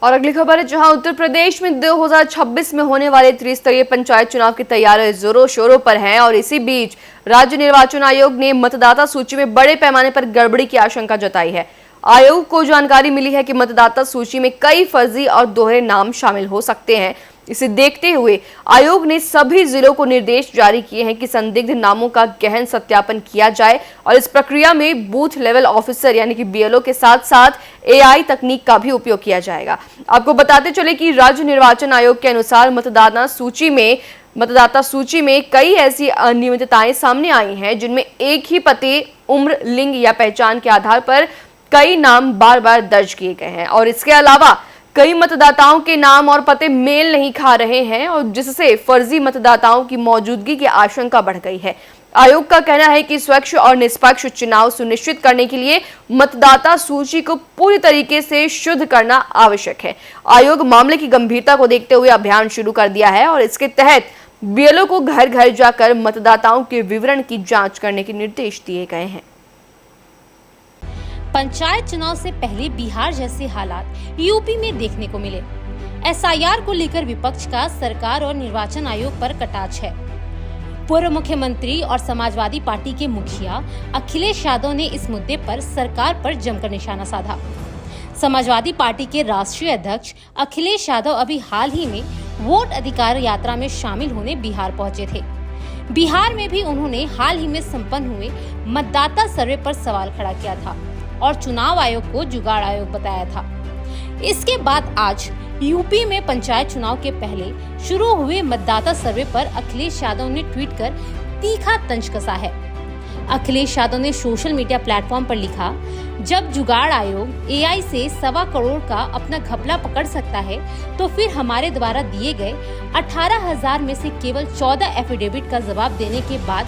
और अगली खबर है, जहां उत्तर प्रदेश में 2026 में होने वाले त्रिस्तरीय पंचायत चुनाव की तैयारियां जोरों शोरों पर हैं और इसी बीच राज्य निर्वाचन आयोग ने मतदाता सूची में बड़े पैमाने पर गड़बड़ी की आशंका जताई है। आयोग को जानकारी मिली है कि मतदाता सूची में कई फर्जी और दोहरे नाम शामिल हो सकते हैं। इसे देखते हुए आयोग ने सभी जिलों को निर्देश जारी किए हैं कि संदिग्ध नामों का गहन सत्यापन किया जाए और इस प्रक्रिया में बूथ लेवल ऑफिसर यानी कि बीएलओ के साथ साथ एआई तकनीक का भी उपयोग किया जाएगा। आपको बताते चले कि राज्य निर्वाचन आयोग के अनुसार मतदाता सूची में कई ऐसी अनियमितताएं सामने आई हैं जिनमें एक ही पते, उम्र, लिंग या पहचान के आधार पर कई नाम बार बार दर्ज किए गए हैं और इसके अलावा कई मतदाताओं के नाम और पते मेल नहीं खा रहे हैं और जिससे फर्जी मतदाताओं की मौजूदगी की आशंका बढ़ गई है। आयोग का कहना है कि स्वच्छ और निष्पक्ष चुनाव सुनिश्चित करने के लिए मतदाता सूची को पूरी तरीके से शुद्ध करना आवश्यक है। आयोग मामले की गंभीरता को देखते हुए अभियान शुरू कर दिया है और इसके तहत बीएलओ को घर घर जाकर मतदाताओं के विवरण की जांच करने के निर्देश दिए गए हैं। पंचायत चुनाव से पहले बिहार जैसे हालात यूपी में देखने को मिले। एसआईआर को लेकर विपक्ष का सरकार और निर्वाचन आयोग पर कटाक्ष है। पूर्व मुख्यमंत्री और समाजवादी पार्टी के मुखिया अखिलेश यादव ने इस मुद्दे पर सरकार पर जमकर निशाना साधा। समाजवादी पार्टी के राष्ट्रीय अध्यक्ष अखिलेश यादव अभी हाल ही में वोट अधिकार यात्रा में शामिल होने बिहार पहुंचे थे। बिहार में भी उन्होंने हाल ही में संपन्न हुए मतदाता सर्वे पर सवाल खड़ा किया था और चुनाव आयोग को जुगाड़ आयोग बताया था। इसके बाद आज यूपी में पंचायत चुनाव के पहले शुरू हुए मतदाता सर्वे पर अखिलेश यादव ने ट्वीट कर तीखा तंज कसा है। अखिलेश यादव ने सोशल मीडिया प्लेटफॉर्म पर लिखा, जब जुगाड़ आयोग एआई से 1.25 करोड़ का अपना घपला पकड़ सकता है तो फिर हमारे द्वारा दिए गए 18,000 में से केवल 14 एफिडेविट का जवाब देने के बाद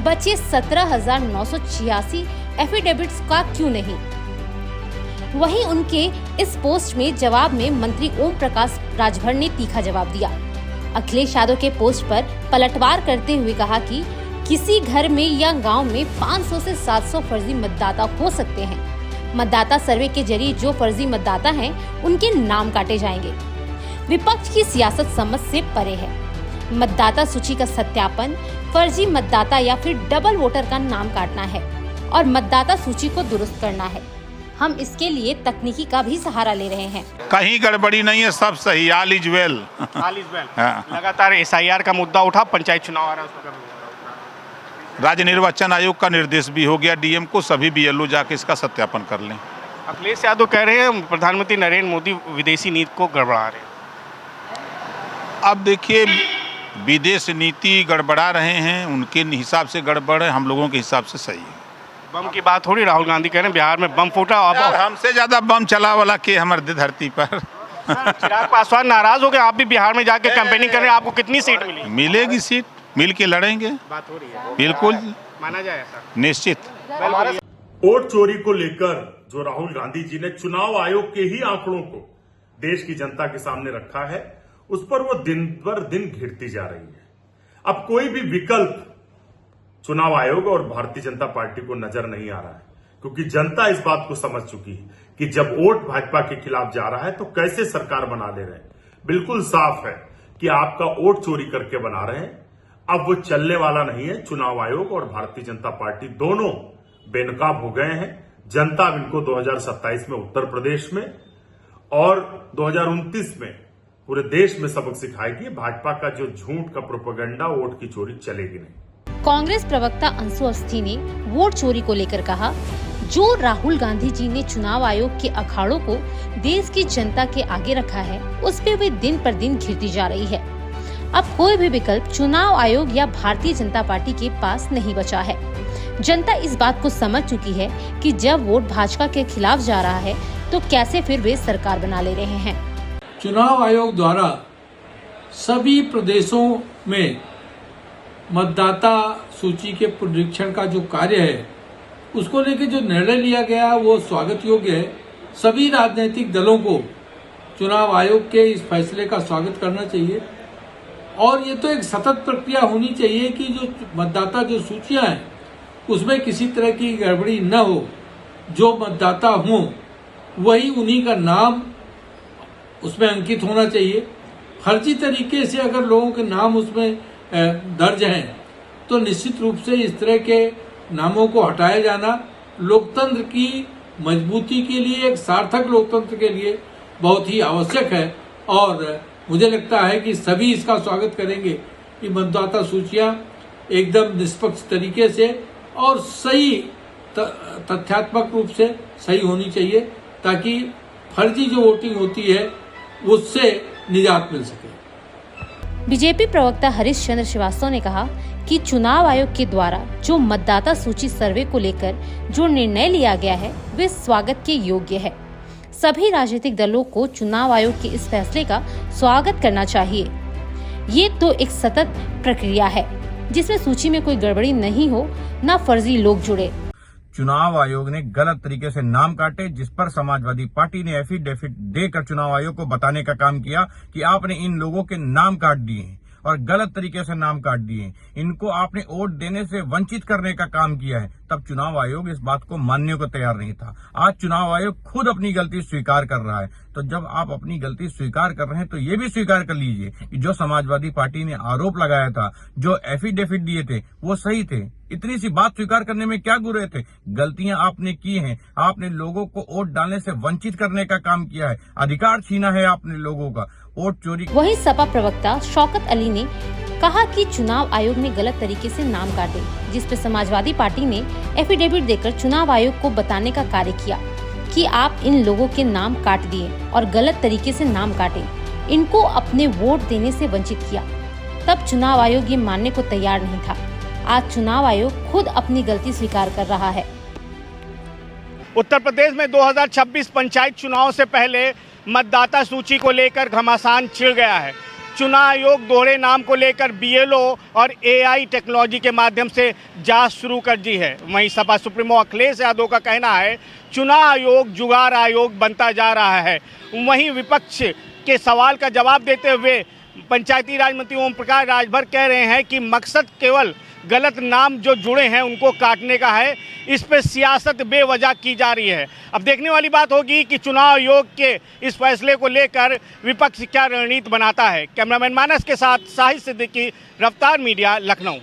बचे 17,986 एफिडेविट्स का क्यों नहीं। वहीं उनके इस पोस्ट में जवाब में मंत्री ओम प्रकाश राजभर ने तीखा जवाब दिया। अखिलेश यादव के पोस्ट पर पलटवार करते हुए कहा कि किसी घर में या गांव में 500 से 700 फर्जी मतदाता हो सकते हैं। मतदाता सर्वे के जरिए जो फर्जी मतदाता हैं, उनके नाम काटे जाएंगे। विपक्ष की सियासत समझ से परे है। मतदाता सूची का सत्यापन, फर्जी मतदाता या फिर डबल वोटर का नाम काटना है और मतदाता सूची को दुरुस्त करना है। हम इसके लिए तकनीकी का भी सहारा ले रहे हैं। कहीं गड़बड़ी नहीं है, सब सही। All is well. लगातार एसआईआर का मुद्दा उठा, पंचायत चुनाव आ रहा है, राज्य निर्वाचन आयोग का निर्देश भी हो गया डीएम को, सभी बीएलओ जाके इसका सत्यापन कर लें। अखिलेश यादव कह रहे हैं प्रधानमंत्री नरेंद्र मोदी विदेशी नीति को गड़बड़ा रहे हैं। अब देखिए, विदेश नीति गड़बड़ा रहे हैं, उनके हिसाब से गड़बड़ है, हम लोगों के हिसाब से सही है। बम की बात हो रही, राहुल गांधी कह रहे हैं बिहार में बम फूटा। हमसे ज्यादा बम चला वाला के हमारे धरती पर। चिराग पासवान नाराज हो गए, आप भी बिहार में जाके कैंपेनिंग कर रहे हैं, आपको कितनी सीट मिली? मिलेगी सीट, मिल के लड़ेंगे। बात हो रही है, बिल्कुल माना जाए ऐसा? निश्चित। वोट चोरी को लेकर जो राहुल गांधी जी ने चुनाव आयोग के ही आंकड़ों को देश की जनता के सामने रखा है, उस पर वो दिन पर दिन घिरती जा रही है। अब कोई भी विकल्प चुनाव आयोग और भारतीय जनता पार्टी को नजर नहीं आ रहा है, क्योंकि जनता इस बात को समझ चुकी है कि जब वोट भाजपा के खिलाफ जा रहा है तो कैसे सरकार बना ले रहे हैं। बिल्कुल साफ है कि आपका वोट चोरी करके बना रहे हैं। अब वो चलने वाला नहीं है। चुनाव आयोग और भारतीय जनता पार्टी दोनों बेनकाब हो गए हैं। जनता इनको 2027 में उत्तर प्रदेश में और 2029 में पूरे देश में सबक सिखाएगी। भाजपा का जो झूठ का प्रोपेगेंडा, वोट की चोरी चलेगी नहीं। कांग्रेस प्रवक्ता अंशु अवस्थी ने वोट चोरी को लेकर कहा, जो राहुल गांधी जी ने चुनाव आयोग के अखाड़ों को देश की जनता के आगे रखा है, उस पे भी दिन पर दिन घिरती जा रही है। अब कोई भी विकल्प चुनाव आयोग या भारतीय जनता पार्टी के पास नहीं बचा है। जनता इस बात को समझ चुकी है कि जब वोट भाजपा के खिलाफ जा रहा है तो कैसे फिर वे सरकार बना ले रहे हैं। चुनाव आयोग द्वारा सभी प्रदेशों में मतदाता सूची के पुनरीक्षण का जो कार्य है, उसको लेकर जो निर्णय लिया गया वो स्वागत योग्य है। सभी राजनीतिक दलों को चुनाव आयोग के इस फैसले का स्वागत करना चाहिए और ये तो एक सतत प्रक्रिया होनी चाहिए कि जो मतदाता जो सूचियां हैं उसमें किसी तरह की गड़बड़ी न हो। जो मतदाता हों वही उन्हीं का नाम उसमें अंकित होना चाहिए। फर्जी तरीके से अगर लोगों के नाम उसमें दर्ज हैं तो निश्चित रूप से इस तरह के नामों को हटाया जाना लोकतंत्र की मजबूती के लिए, एक सार्थक लोकतंत्र के लिए बहुत ही आवश्यक है। और मुझे लगता है कि सभी इसका स्वागत करेंगे कि मतदाता सूचियां एकदम निष्पक्ष तरीके से और सही तथ्यात्मक रूप से सही होनी चाहिए, ताकि फर्जी जो वोटिंग होती है उससे निजात मिल सके। बीजेपी प्रवक्ता हरीश चंद्र श्रीवास्तव ने कहा कि चुनाव आयोग के द्वारा जो मतदाता सूची सर्वे को लेकर जो निर्णय लिया गया है वे स्वागत के योग्य है। सभी राजनीतिक दलों को चुनाव आयोग के इस फैसले का स्वागत करना चाहिए। ये तो एक सतत प्रक्रिया है जिसमें सूची में कोई गड़बड़ी नहीं हो, न फर्जी लोग जुड़े। चुनाव आयोग ने गलत तरीके से नाम काटे, जिस पर समाजवादी पार्टी ने एफिडेविट देकर चुनाव आयोग को बताने का काम किया कि आपने इन लोगों के नाम काट दिए और गलत तरीके से नाम काट दिए, इनको आपने वोट देने से वंचित करने का काम किया है। तब चुनाव आयोग इस बात को मानने को तैयार नहीं था। आज चुनाव आयोग खुद अपनी गलती स्वीकार कर रहा है। तो जब आप अपनी गलती स्वीकार कर रहे हैं तो ये भी स्वीकार कर लीजिए कि जो समाजवादी पार्टी ने आरोप लगाया था, जो एफिडेविट दिए थे, वो सही थे। इतनी सी बात स्वीकार करने में क्या गुरे थे? गलतियां आपने की हैं। आपने लोगों को वोट डालने से वंचित करने का काम किया है, अधिकार छीना है आपने लोगों का, वोट चोरी। वहीं सपा प्रवक्ता शौकत अली ने कहा कि चुनाव आयोग ने गलत तरीके से नाम काटे, जिस पर समाजवादी पार्टी ने एफिडेविट देकर चुनाव आयोग को बताने का कार्य किया कि आप इन लोगों के नाम काट दिए और गलत तरीके से नाम काटे, इनको अपने वोट देने से वंचित किया। तब चुनाव आयोग ये मानने को तैयार नहीं था। आज चुनाव आयोग खुद अपनी गलती स्वीकार कर रहा है। उत्तर प्रदेश में 2026 पंचायत चुनाव से पहले मतदाता सूची को लेकर घमासान छिड़ गया है। चुनाव आयोग दोहरे नाम को लेकर बीएलओ और एआई टेक्नोलॉजी के माध्यम से जांच शुरू कर दी है। वहीं सपा सुप्रीमो अखिलेश यादव का कहना है चुनाव आयोग जुगाड़ आयोग बनता जा रहा है। वहीं विपक्ष के सवाल का जवाब देते हुए पंचायती राज मंत्री ओम प्रकाश राजभर कह रहे हैं कि मकसद केवल गलत नाम जो जुड़े हैं उनको काटने का है। इस पे सियासत बेवजह की जा रही है। अब देखने वाली बात होगी कि चुनाव आयोग के इस फैसले को लेकर विपक्ष क्या रणनीति बनाता है। कैमरामैन मानस के साथ साहिद सिद्दीकी, रफ्तार मीडिया, लखनऊ।